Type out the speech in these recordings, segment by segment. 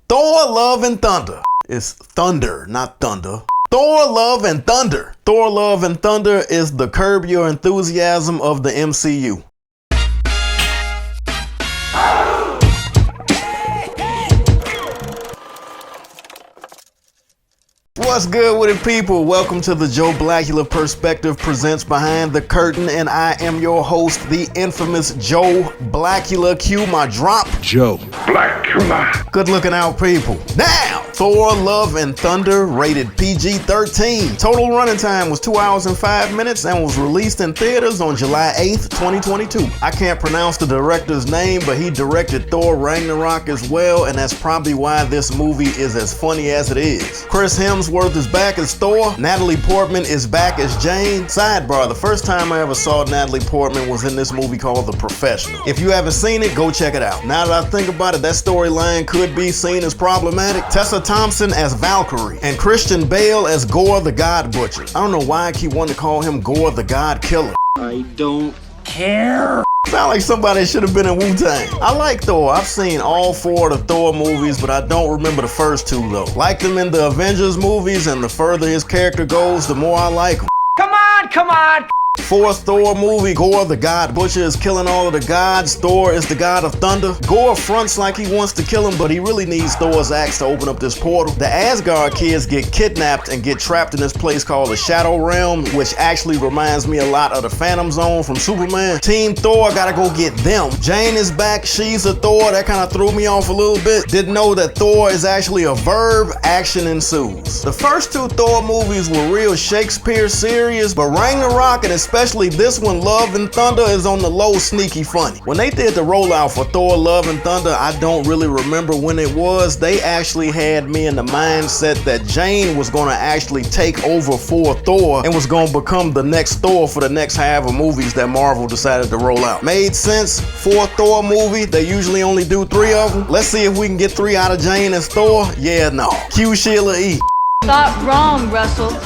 Thor Love and Thunder. It's thunder, not thunder. Thor Love and Thunder. Thor Love and Thunder is the Curb Your Enthusiasm of the MCU. What's good with it, people? Welcome to the Joe Blacula Perspective presents Behind the Curtain, and I am your host, the infamous Joe Blacula. Cue my drop. Joe Blacula. Good looking out, people. Now, Thor Love and Thunder, rated PG-13. Total running time was 2 hours and 5 minutes and was released in theaters on July 8th, 2022. I can't pronounce the director's name, but he directed Thor Ragnarok as well, and that's probably why this movie is as funny as it is. Chris Hemsworth is back as Thor. Natalie Portman is back as Jane. Sidebar, the first time I ever saw Natalie Portman was in this movie called The Professional. If you haven't seen it, go check it out. Now that I think about it, that storyline could be seen as problematic. Tessa Thompson as Valkyrie and Christian Bale as Gore the God Butcher. I don't know why I keep wanting to call him Gore the God Killer. I don't care. Sound like somebody should have been in Wu-Tang. I like Thor. I've seen all 4 of the Thor movies, but I don't remember the first 2 though. Liked him in the Avengers movies, and the further his character goes, the more I like him. Come on! 4th Thor movie, Gore the God Butcher is killing all of the gods. Thor is the god of thunder. Gore fronts like he wants to kill him, but he really needs Thor's axe to open up this portal. The Asgard kids get kidnapped and get trapped in this place called the Shadow Realm, which actually reminds me a lot of the Phantom Zone from Superman. Team Thor gotta go get them. Jane is back. She's a Thor. That kind of threw me off a little bit. Didn't know that Thor is actually a verb. Action ensues. The first 2 Thor movies were real Shakespeare serious, but Ragnarok and especially this one, Love and Thunder, is on the low sneaky funny. When they did the rollout for Thor Love and Thunder, I don't really remember when it was. They actually had me in the mindset that Jane was gonna actually take over for Thor and was gonna become the next Thor for the next half of movies that Marvel decided to roll out. Made sense. 4th Thor movie, they usually only do 3 of them. Let's see if we can get 3 out of Jane as Thor. Yeah, no. Cue Sheila E. Thought wrong, Russell.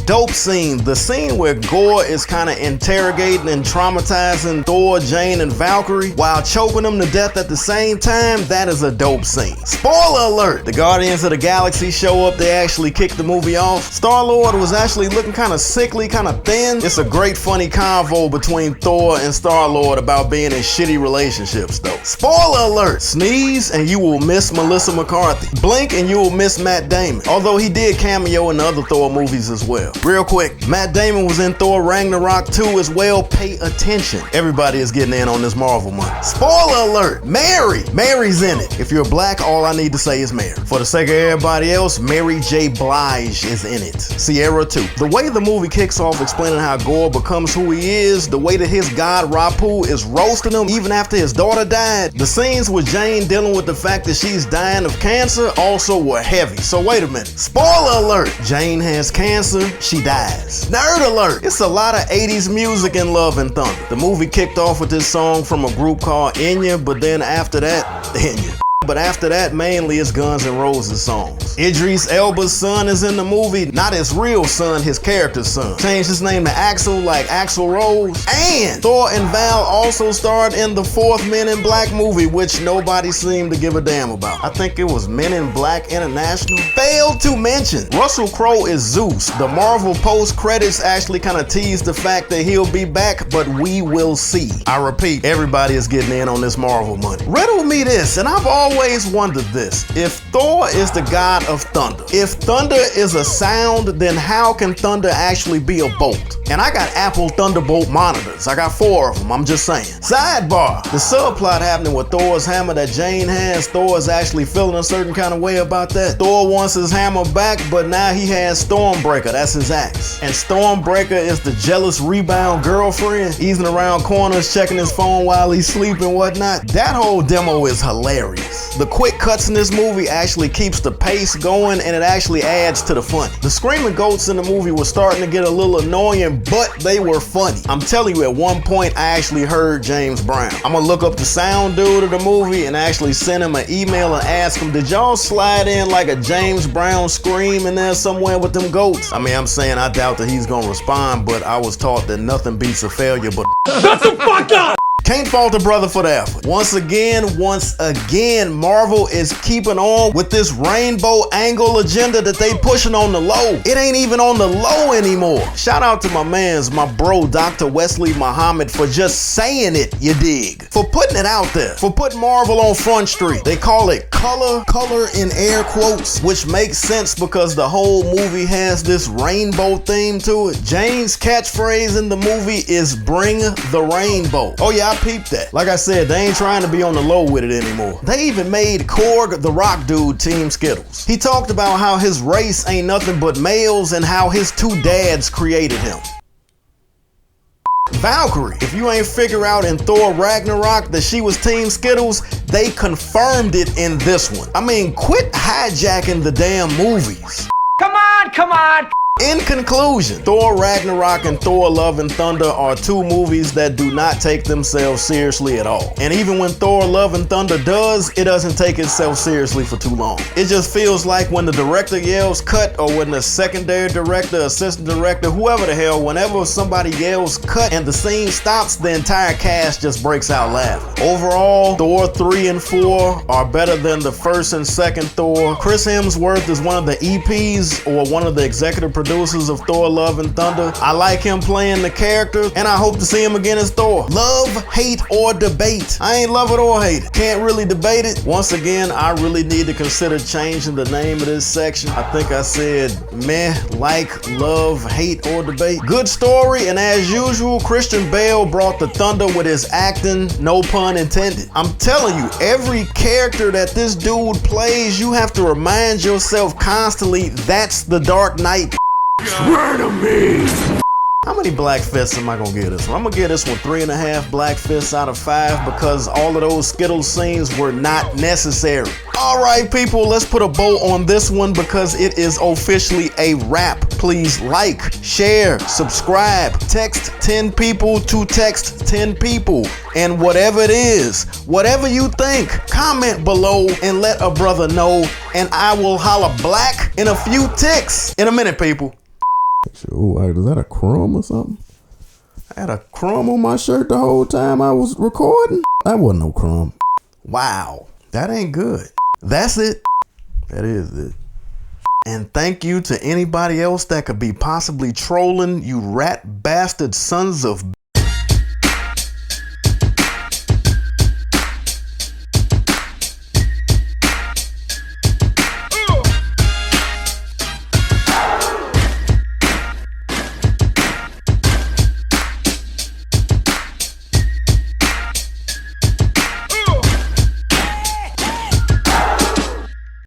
Dope scene. The scene where Gore is kind of interrogating and traumatizing Thor, Jane, and Valkyrie while choking them to death at the same time, that is a dope scene. Spoiler alert! The Guardians of the Galaxy show up. They actually kick the movie off. Star-Lord was actually looking kind of sickly, kind of thin. It's a great funny convo between Thor and Star-Lord about being in shitty relationships though. Spoiler alert! Sneeze and you will miss Melissa McCarthy. Blink and you will miss Matt Damon. Although he did cameo in the other Thor movies as well. Real quick, Matt Damon was in Thor Ragnarok 2 as well. Pay attention. Everybody is getting in on this Marvel money. Spoiler alert, Mary's in it. If you're black, all I need to say is Mary. For the sake of everybody else, Mary J. Blige is in it. Sierra 2. The way the movie kicks off explaining how Gore becomes who he is, the way that his god Rapu is roasting him even after his daughter died, the scenes with Jane dealing with the fact that she's dying of cancer also were heavy. So wait a minute. Spoiler alert, Jane has cancer. She dies. Nerd alert! It's a lot of 80s music in Love and Thunder. The movie kicked off with this song from a group called Enya, but then after that, Enya. But after that, mainly it's Guns N' Roses songs. Idris Elba's son is in the movie. Not his real son, his character's son. Changed his name to Axel, like Axl Rose. And Thor and Val also starred in the 4th Men in Black movie, which nobody seemed to give a damn about. I think it was Men in Black International. Failed to mention, Russell Crowe is Zeus. The Marvel post-credits actually kind of teased the fact that he'll be back, but we will see. I repeat, everybody is getting in on this Marvel money. Riddle me this, and I've always wondered this. If Thor is the god of thunder, if thunder is a sound, then how can thunder actually be a bolt? And I got Apple Thunderbolt monitors. I got 4 of them, I'm just saying. Sidebar, the subplot happening with Thor's hammer that Jane has, Thor is actually feeling a certain kind of way about that. Thor wants his hammer back, but now he has Stormbreaker, that's his axe. And Stormbreaker is the jealous rebound girlfriend, easing around corners, checking his phone while he's sleeping and whatnot. That whole demo is hilarious. The quick cuts in this movie actually keeps the pace going, and it actually adds to the fun. The screaming goats in the movie were starting to get a little annoying, but they were funny. I'm telling you, at one point I actually heard James Brown. I'm gonna look up the sound dude of the movie and actually send him an email and ask him, did y'all slide in like a James Brown scream in there somewhere with them goats? I mean, I'm saying I doubt that he's gonna respond, but I was taught that nothing beats a failure but shut the fuck up! Can't fault the brother for the effort. Once again, Marvel is keeping on with this rainbow angle agenda that they pushing on the low. It ain't even on the low anymore. Shout out to my bro, Dr. Wesley Muhammad, for just saying it, you dig? For putting it out there. For putting Marvel on Front Street. They call it color in air quotes, which makes sense because the whole movie has this rainbow theme to it. Jane's catchphrase in the movie is bring the rainbow. Oh yeah, I peeped that. Like I said, they ain't trying to be on the low with it anymore. They even made Korg, the rock dude, Team Skittles. He talked about how his race ain't nothing but males and how his two dads created him. Valkyrie, if you ain't figure out in Thor Ragnarok that she was Team Skittles, they confirmed it in this one. I mean, quit hijacking the damn movies. Come on! In conclusion, Thor Ragnarok and Thor Love and Thunder are two movies that do not take themselves seriously at all. And even when Thor Love and Thunder does, it doesn't take itself seriously for too long. It just feels like when the director yells cut, or when the secondary director, assistant director, whoever the hell, whenever somebody yells cut and the scene stops, the entire cast just breaks out laughing. Overall, Thor 3 and 4 are better than the first and second Thor. Chris Hemsworth is one of the EPs or one of the executive producers of Thor Love and Thunder. I like him playing the character, and I hope to see him again as Thor. Love, hate, or debate. I ain't love it or hate it. Can't really debate it. Once again, I really need to consider changing the name of this section. I think I said meh, like, love, hate, or debate. Good story, and as usual, Christian Bale brought the thunder with his acting, no pun intended. I'm telling you, every character that this dude plays, you have to remind yourself constantly, that's the Dark Knight. Swear to me! How many black fists am I gonna give this one? I'm gonna give this one 3.5 black fists out of 5 because all of those Skittles scenes were not necessary. All right, people, let's put a bow on this one because it is officially a wrap. Please like, share, subscribe, text 10 people to text 10 people. And whatever it is, whatever you think, comment below and let a brother know, and I will holla black in a few ticks. In a minute, people. Oh, is that a crumb or something? I had a crumb on my shirt the whole time I was recording? That wasn't no crumb. Wow, that ain't good. That's it. That is it. And thank you to anybody else that could be possibly trolling, you rat bastard sons of